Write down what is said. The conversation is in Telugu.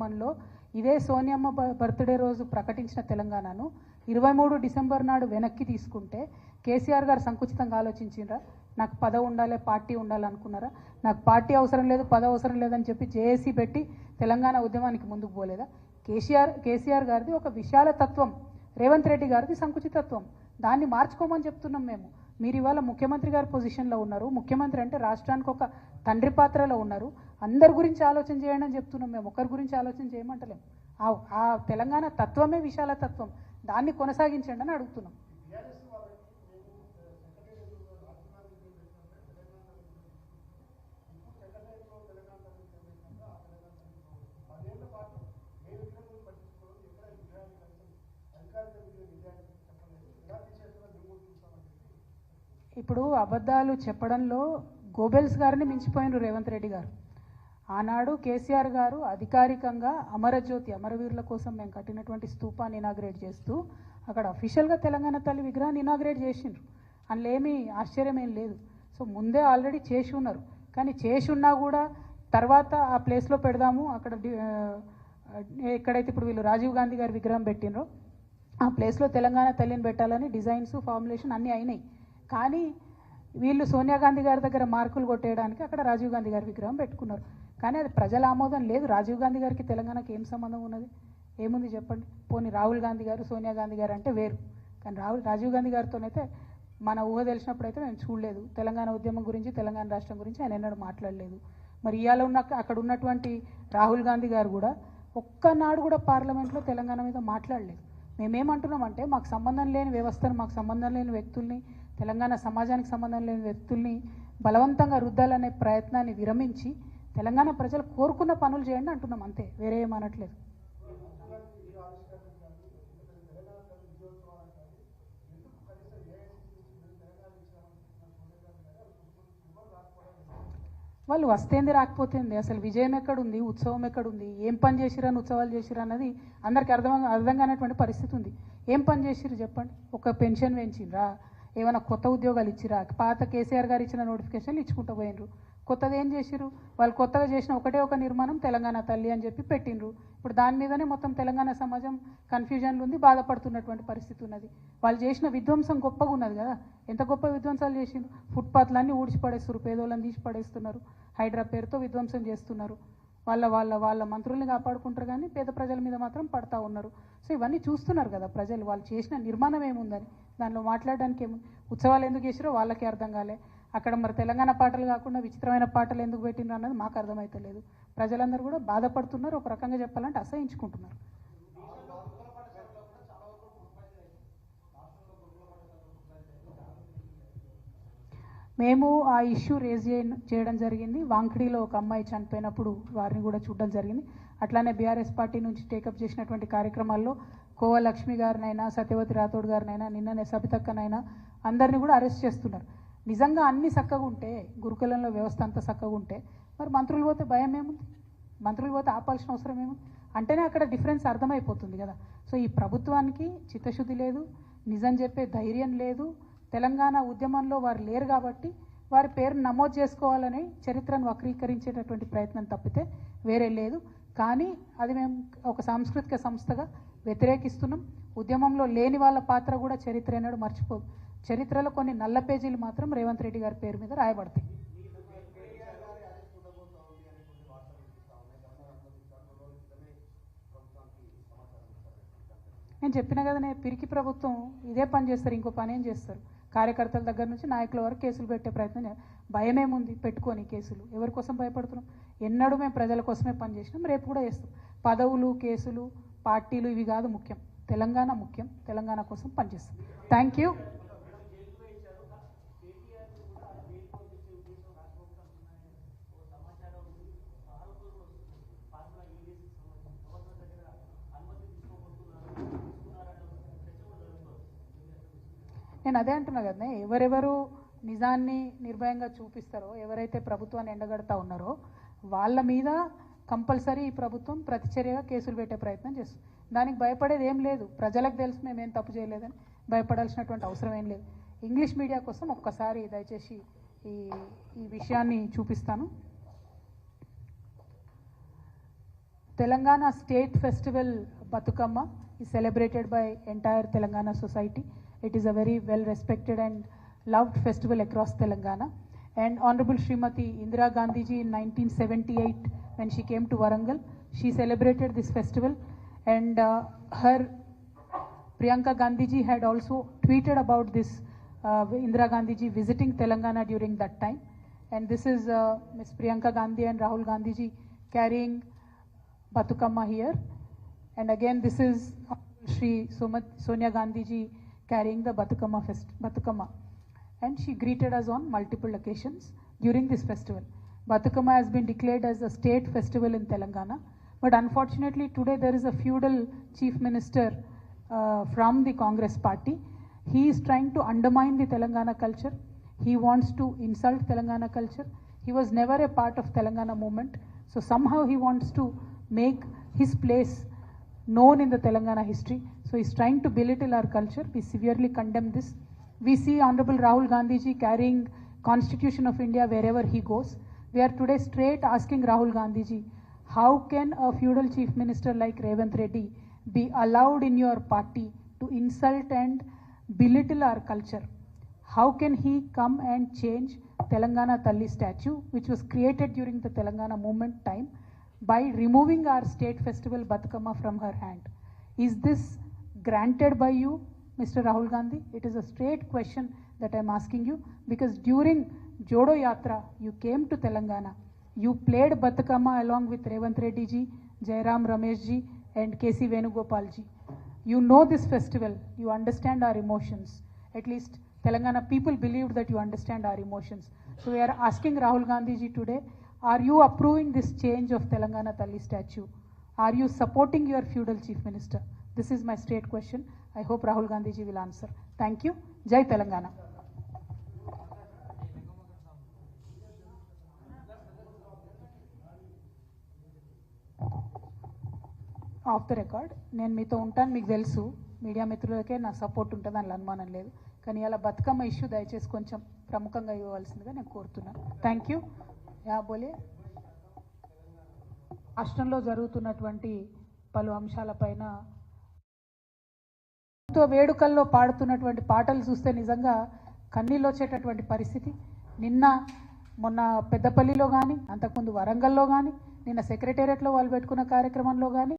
ఉద్యమంలో ఇదే సోనియమ్మ బర్త్డే రోజు ప్రకటించిన తెలంగాణను 23 డిసెంబర్ నాడు వెనక్కి తీసుకుంటే కేసీఆర్ గారు సంకుచితంగా ఆలోచించిండ్రా? నాకు పదవి ఉండాలి, పార్టీ ఉండాలనుకున్నారా? నాకు పార్టీ అవసరం లేదు, పదవి అవసరం లేదని చెప్పి జేఏసీ పెట్టి తెలంగాణ ఉద్యమానికి ముందుకు పోలేదా? కేసీఆర్ గారిది ఒక విశాల తత్వం, రేవంత్ రెడ్డి గారిది సంకుచితత్వం. దాన్ని మార్చుకోమని చెప్తున్నాం మేము. మీరు ఇవాళ ముఖ్యమంత్రి గారి పొజిషన్లో ఉన్నారు. ముఖ్యమంత్రి అంటే రాష్ట్రానికి ఒక తండ్రి పాత్రలో ఉన్నారు. అందరి గురించి ఆలోచన చేయండి అని చెప్తున్నాం మేము, ఒకరి గురించి ఆలోచన చేయమంటలేము. ఆ తెలంగాణ తత్వమే విశాల తత్వం, దాన్ని కొనసాగించండి అని అడుగుతున్నాం. ఇప్పుడు అబద్ధాలు చెప్పడంలో గోబెల్స్ గారిని మించిపోయినారు రేవంత్ రెడ్డి గారు. ఆనాడు కేసీఆర్ గారు అధికారికంగా అమరజ్యోతి, అమరవీరుల కోసం మేము కట్టినటువంటి స్తూపాన్ని ఇనాగ్రేట్ చేస్తూ అక్కడ అఫీషియల్గా తెలంగాణ తల్లి విగ్రహాన్ని ఇనాగ్రేట్ చేసిండ్రు. అందులో ఏమీ ఆశ్చర్యం ఏం లేదు. సో ముందే ఆల్రెడీ చేసి ఉన్నారు. కానీ చేసి ఉన్నా కూడా తర్వాత ఆ ప్లేస్లో పెడదాము, అక్కడ ఎక్కడైతే ఇప్పుడు వీళ్ళు రాజీవ్ గాంధీ గారి విగ్రహం పెట్టినరో ఆ ప్లేస్లో తెలంగాణ తల్లిని పెట్టాలని డిజైన్స్, ఫార్ములేషన్ అన్నీ అయినాయి. కానీ వీళ్ళు సోనియా గాంధీ గారి దగ్గర మార్కులు కొట్టేయడానికి అక్కడ రాజీవ్ గాంధీ గారి విగ్రహం పెట్టుకున్నారు. కానీ అది ప్రజల ఆమోదం లేదు. రాజీవ్ గాంధీ గారికి తెలంగాణకి ఏం సంబంధం ఉన్నది? ఏముంది చెప్పండి? పోనీ రాహుల్ గాంధీ గారు, సోనియా గాంధీ గారు అంటే వేరు. కానీ రాజీవ్ గాంధీ గారితోనైతే మన ఊహ తెలిసినప్పుడైతే మేము చూడలేదు. తెలంగాణ ఉద్యమం గురించి, తెలంగాణ రాష్ట్రం గురించి ఆయన ఎన్నడూ మాట్లాడలేదు. మరి ఇవాళ అక్కడ ఉన్నటువంటి రాహుల్ గాంధీ గారు కూడా ఒక్కనాడు కూడా పార్లమెంట్లో తెలంగాణ మీద మాట్లాడలేదు. మేమేమంటున్నామంటే మాకు సంబంధం లేని వ్యవస్థను, మాకు సంబంధం లేని వ్యక్తుల్ని, తెలంగాణ సమాజానికి సంబంధం లేని వ్యక్తుల్ని బలవంతంగా రుద్దాలనే ప్రయత్నాన్ని విరమించి తెలంగాణ ప్రజలు కోరుకున్న పనులు చేయండి అంటున్నాం, అంతే, వేరే ఏమనట్లేదు. వాళ్ళు వస్తేంది రాకపోతేంది, అసలు విజయం ఎక్కడుంది, ఉత్సవం ఎక్కడుంది, ఏం పని చేసిరని ఉత్సవాలు చేసిరు అన్నది అందరికీ అర్థం కానటువంటి పరిస్థితి ఉంది. ఏం పని చేసిరు చెప్పండి? ఒక పెన్షన్ పెంచిండ్రా? ఏమైనా కొత్త ఉద్యోగాలు ఇచ్చిరా? పాత కేసీఆర్ గారు ఇచ్చిన నోటిఫికేషన్లు ఇచ్చుకుంటూ పోయినరు. కొత్తది ఏం చేసిరు? వాళ్ళు కొత్తగా చేసిన ఒకటే ఒక నిర్మాణం తెలంగాణ తల్లి అని చెప్పి పెట్టినరు. ఇప్పుడు దాని మీదనే మొత్తం తెలంగాణ సమాజం కన్ఫ్యూజన్లు ఉంది, బాధపడుతున్నటువంటి పరిస్థితి ఉన్నది. వాళ్ళు చేసిన విధ్వంసం గొప్పగా ఉన్నది కదా. ఎంత గొప్ప విధ్వంసాలు చేసిండ్రు? ఫుట్పాత్లన్నీ ఊడ్చి పడేస్తున్నారు, పేదోళ్ళని తీసి పడేస్తున్నారు, హైడ్రా పేరుతో విధ్వంసం చేస్తున్నారు. వాళ్ళ మంత్రుల్ని కాపాడుకుంటారు కానీ పేద ప్రజల మీద మాత్రం పడతా ఉన్నారు. సో ఇవన్నీ చూస్తున్నారు కదా ప్రజలు. వాళ్ళు చేసిన నిర్మాణం ఏముందని దానిలో మాట్లాడడానికి ఏముంది? ఉత్సవాలు ఎందుకు చేసిరో వాళ్ళకి అర్థం కాలే. అక్కడ మరి తెలంగాణ పాటలు కాకుండా విచిత్రమైన పాటలు ఎందుకు పెట్టినారు అన్నది మాకు అర్థమైతలేదు. ప్రజలందరూ కూడా బాధపడుతున్నారు, ఒక రకంగా చెప్పాలంటే అసహించుకుంటున్నారు. మేము ఆ ఇష్యూ రేజ్ చేయడం జరిగింది. వాంఖడిలో ఒక అమ్మాయి చనిపోయినప్పుడు వారిని కూడా చూడడం జరిగింది. అట్లానే బీఆర్ఎస్ పార్టీ నుంచి టేకప్ చేసినటువంటి కార్యక్రమాల్లో కోవ లక్ష్మి గారినైనా, సత్యవతి రాథోడ్ గారినైనా, నిన్ననే సబితక్కనైనా అందరినీ కూడా అరెస్ట్ చేస్తున్నారు. నిజంగా అన్ని చక్కగా ఉంటే, గురుకులంలో వ్యవస్థ అంతా చక్కగా ఉంటే మరి మంత్రులు పోతే భయం ఏముంది? మంత్రులు పోతే ఆపాల్సిన అవసరం ఏముంది? అంటేనే అక్కడ డిఫరెన్స్ అర్థమైపోతుంది కదా. సో ఈ ప్రభుత్వానికి చిత్తశుద్ధి లేదు, నిజం చెప్పే ధైర్యం లేదు. తెలంగాణ ఉద్యమంలో వారు లేరు కాబట్టి వారి పేరును నమోదు చేసుకోవాలని చరిత్రను వక్రీకరించేటటువంటి ప్రయత్నం తప్పితే వేరే లేదు. కానీ అది మేము ఒక సాంస్కృతిక సంస్థగా వ్యతిరేకిస్తున్నాం. ఉద్యమంలో లేని వాళ్ళ పాత్ర కూడా చరిత్ర అన్నాడు మర్చిపోదు. చరిత్రలో కొన్ని నల్ల పేజీలు మాత్రం రేవంత్ రెడ్డి గారి పేరు మీద రాయబడతాయి. నేను చెప్పిన కదనే, పిరికి ప్రభుత్వం ఇదే పని చేస్తారు, ఇంకో పని ఏం చేస్తారు? కార్యకర్తల దగ్గర నుంచి నాయకుల వరకు కేసులు పెట్టే ప్రయత్నం. భయమేముంది పెట్టుకొని కేసులు? ఎవరి కోసం భయపడుతున్నాం? ఎన్నడూ మేము ప్రజల కోసమే పనిచేసినాం, రేపు కూడా చేస్తాం. పదవులు, కేసులు, పార్టీలు ఇవి కాదు ముఖ్యం, తెలంగాణ ముఖ్యం. తెలంగాణ కోసం పనిచేస్తాం. Thank you. నేను అదే అంటున్నా కదనే, ఎవరెవరు నిజాన్ని నిర్భయంగా చూపిస్తారో, ఎవరైతే ప్రభుత్వాన్ని ఎండగడతా ఉన్నారో వాళ్ళ మీద కంపల్సరీ ఈ ప్రభుత్వం ప్రతిచర్యగా కేసులు పెట్టే ప్రయత్నం చేస్తుంది. దానికి భయపడేది ఏం లేదు. ప్రజలకు తెలుసు మేమేం తప్పు చేయలేదని, భయపడాల్సినటువంటి అవసరం ఏం లేదు. ఇంగ్లీష్ మీడియా కోసం ఒక్కసారి దయచేసి ఈ విషయాన్ని చూపిస్తాను. Telangana State Festival Batukama is celebrated by entire Telangana society. It is a very well respected and loved festival across Telangana. And Honorable Srimati Indira Gandhi ji in 1978, when she came to Warangal, she celebrated this festival, and her Priyanka Gandhi ji had also tweeted about this Indira Gandhi ji visiting Telangana during that time. And this is Ms. Priyanka Gandhi and Rahul Gandhi ji carrying Batukama here. And again, this is Shri Sonia Gandhi ji carrying the Batukama. And she greeted us on multiple occasions during this festival. Batukama has been declared as a state festival in Telangana. But unfortunately, today there is a feudal chief minister from the Congress party. He is trying to undermine the Telangana culture. He wants to insult Telangana culture. He was never a part of Telangana movement. So somehow he wants to make his place known in the Telangana history. So he's trying to belittle our culture. We severely condemn this. We see Honorable Rahul Gandhi ji carrying Constitution of India wherever he goes. We are today straight asking Rahul Gandhi ji, how can a feudal chief minister like Revanth Reddy be allowed in your party to insult and belittle our culture? How can he come and change Telangana Talli statue, which was created during the Telangana movement time, by removing our state festival Batukama from her hand? Is this granted by you, Mr. Rahul Gandhi? It is a straight question that I am asking you, because during Jodo Yatra, you came to Telangana. You played Batukama along with Revanth Reddy ji, Jairam Ramesh ji, and K.C. Venugopal ji. You know this festival. You understand our emotions. At least Telangana people believed that you understand our emotions. So we are asking Rahul Gandhi ji today, are you approving this change of Telangana Talli statue? Are you supporting your feudal chief minister? This is my straight question. I hope Rahul Gandhi ji will answer. Thank you. Jai Telangana. Of the record నేను మీతో ఉంటాను, మీకు తెలుసు, మీడియా మిత్రులకే నా సపోర్ట్ ఉంటుంది, దానిలో అనుమానం లేదు. కానీ ఇలా బతుకమ్మ ఇష్యూ దయచేసి కొంచెం ప్రముఖంగా ఇవ్వవలసిందిగా నేను కోరుతున్నాను. Thank you. యా బోలే. రాష్ట్రంలో జరుగుతున్నటువంటి పలు అంశాలపైన వేడుకల్లో పాడుతున్నటువంటి పాటలు చూస్తే నిజంగా కన్నీళ్ళు వచ్చేటటువంటి పరిస్థితి. మొన్న పెద్దపల్లిలో కానీ, అంతకుముందు వరంగల్లో కానీ, నిన్న సెక్రటేరియట్లో వాళ్ళు పెట్టుకున్న కార్యక్రమంలో కానీ